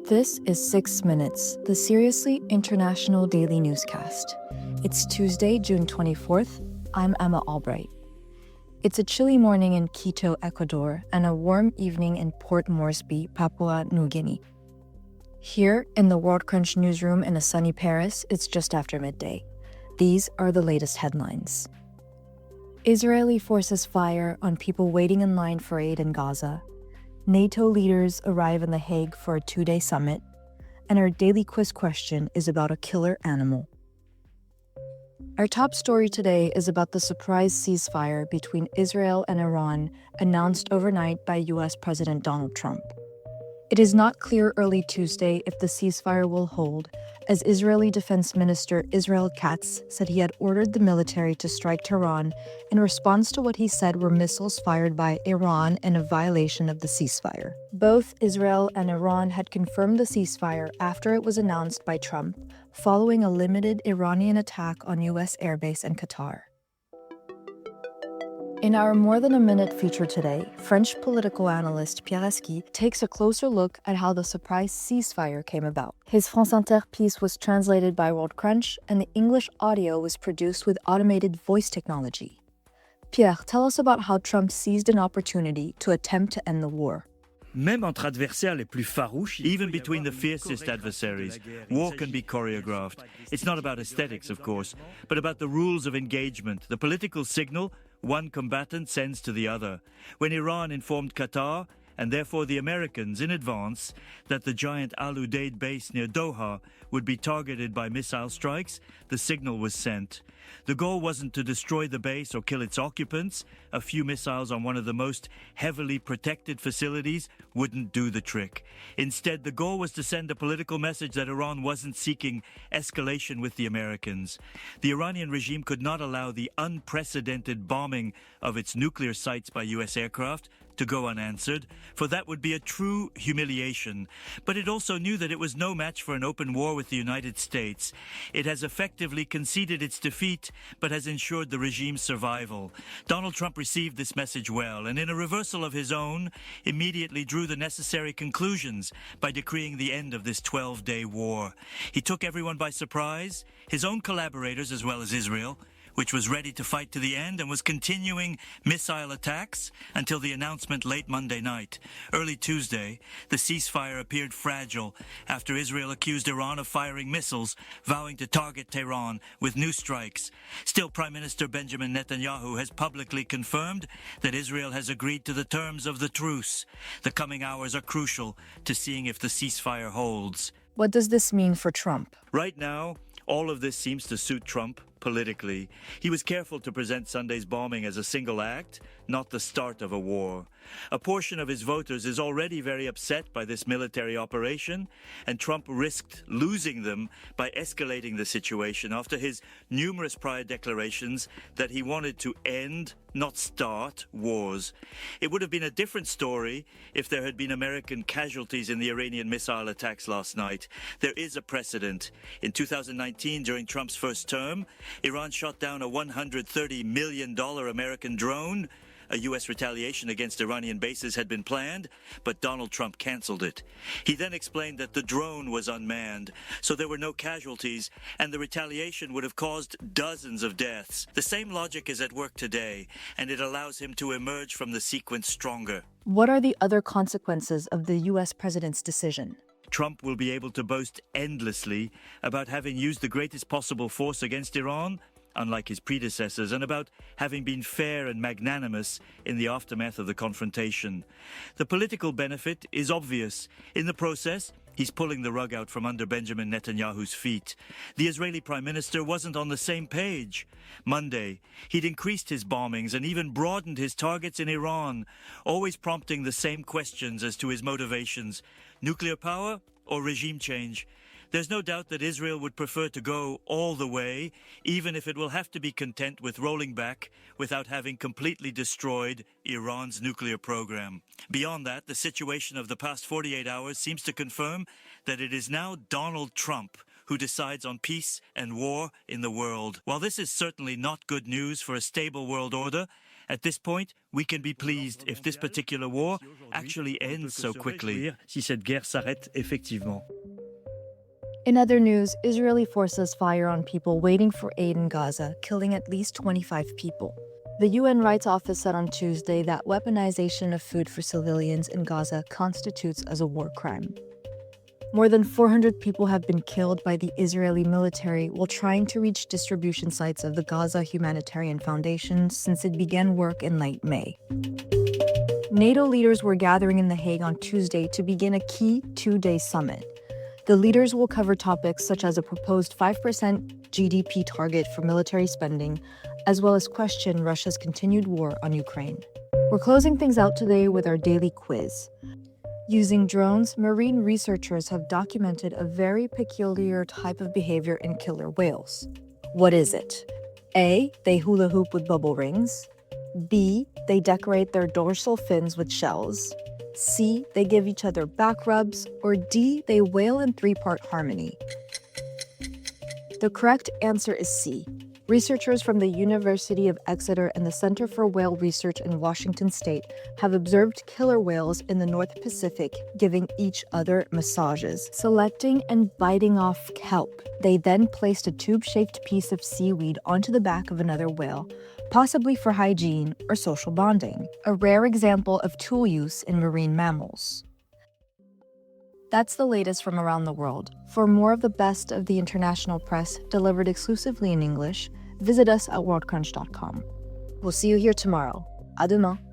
This is 6 Minutes, the seriously international daily newscast. It's Tuesday, June 24th. I'm Emma Albright. It's a chilly morning in Quito, Ecuador, and a warm evening in Port Moresby, Papua New Guinea. Here, in the Worldcrunch newsroom in a sunny Paris, it's just after midday. These are the latest headlines. Israeli forces fire on people waiting in line for aid in Gaza. NATO leaders arrive in The Hague for a 2-day summit. And our daily quiz question is about a killer animal. Our top story today is about the surprise ceasefire between Israel and Iran announced overnight by US President Donald Trump. It is not clear early Tuesday if the ceasefire will hold, as Israeli Defense Minister Israel Katz said he had ordered the military to strike Tehran in response to what he said were missiles fired by Iran in a violation of the ceasefire. Both Israel and Iran had confirmed the ceasefire after it was announced by Trump, following a limited Iranian attack on US airbase in Qatar. In our More Than a Minute feature today, French political analyst Pierre Haski takes a closer look at how the surprise ceasefire came about. His France Inter piece was translated by Worldcrunch, and the English audio was produced with automated voice technology. Pierre, tell us about how Trump seized an opportunity to attempt to end the war. Même entre adversaires les plus farouches, even between the fiercest adversaries, war can be choreographed. It's not about aesthetics, of course, but about the rules of engagement, the political signal one combatant sends to the other. When Iran informed Qatar, and therefore the Americans in advance, that the giant Al Udeid base near Doha would be targeted by missile strikes, the signal was sent. The goal wasn't to destroy the base or kill its occupants. A few missiles on one of the most heavily protected facilities wouldn't do the trick. Instead, the goal was to send a political message that Iran wasn't seeking escalation with the Americans. The Iranian regime could not allow the unprecedented bombing of its nuclear sites by U.S. aircraft to go unanswered, for that would be a true humiliation. But it also knew that it was no match for an open war with the United States. It has effectively conceded its defeat, but has ensured the regime's survival. Donald Trump received this message well, and in a reversal of his own, immediately drew the necessary conclusions by decreeing the end of this 12-day war. He took everyone by surprise, his own collaborators as well as Israel, which was ready to fight to the end and was continuing missile attacks until the announcement late Monday night. Early Tuesday, the ceasefire appeared fragile after Israel accused Iran of firing missiles, vowing to target Tehran with new strikes. Still, Prime Minister Benjamin Netanyahu has publicly confirmed that Israel has agreed to the terms of the truce. The coming hours are crucial to seeing if the ceasefire holds. What does this mean for Trump? Right now, all of this seems to suit Trump politically. He was careful to present Sunday's bombing as a single act, not the start of a war. A portion of his voters is already very upset by this military operation, and Trump risked losing them by escalating the situation after his numerous prior declarations that he wanted to end, not start, wars. It would have been a different story if there had been American casualties in the Iranian missile attacks last night. There is a precedent. In 2019, during Trump's first term, Iran shot down a $130 million American drone. A U.S. retaliation against Iranian bases had been planned, but Donald Trump canceled it. He then explained that the drone was unmanned, so there were no casualties, and the retaliation would have caused dozens of deaths. The same logic is at work today, and it allows him to emerge from the sequence stronger. What are the other consequences of the US president's decision? Trump will be able to boast endlessly about having used the greatest possible force against Iran, unlike his predecessors, and about having been fair and magnanimous in the aftermath of the confrontation. The political benefit is obvious. In the process, he's pulling the rug out from under Benjamin Netanyahu's feet. The Israeli Prime Minister wasn't on the same page. Monday, he'd increased his bombings and even broadened his targets in Iran, always prompting the same questions as to his motivations: nuclear power or regime change? There's no doubt that Israel would prefer to go all the way, even if it will have to be content with rolling back without having completely destroyed Iran's nuclear program. Beyond that, the situation of the past 48 hours seems to confirm that it is now Donald Trump who decides on peace and war in the world. While this is certainly not good news for a stable world order, At this point, we can be pleased if this particular war actually ends so quickly. Si cette guerre s'arrête effectivement. In other news, Israeli forces fire on people waiting for aid in Gaza, killing at least 25 people. The UN Rights Office said on Tuesday that weaponization of food for civilians in Gaza constitutes as a war crime. More than 400 people have been killed by the Israeli military while trying to reach distribution sites of the Gaza Humanitarian Foundation since it began work in late May. NATO leaders were gathering in The Hague on Tuesday to begin a key two-day summit. The leaders will cover topics such as a proposed 5% GDP target for military spending, as well as question Russia's continued war on Ukraine. We're closing things out today with our daily quiz. Using drones, marine researchers have documented a very peculiar type of behavior in killer whales. What is it? A. They hula hoop with bubble rings. B. They decorate their dorsal fins with shells. C. They give each other back rubs. Or D. They wail in three-part harmony. The correct answer is C. Researchers from the University of Exeter and the Center for Whale Research in Washington State have observed killer whales in the North Pacific giving each other massages, selecting and biting off kelp. They then placed a tube-shaped piece of seaweed onto the back of another whale, possibly for hygiene or social bonding, a rare example of tool use in marine mammals. That's the latest from around the world. For more of the best of the international press delivered exclusively in English, visit us at worldcrunch.com. We'll see you here tomorrow. À demain.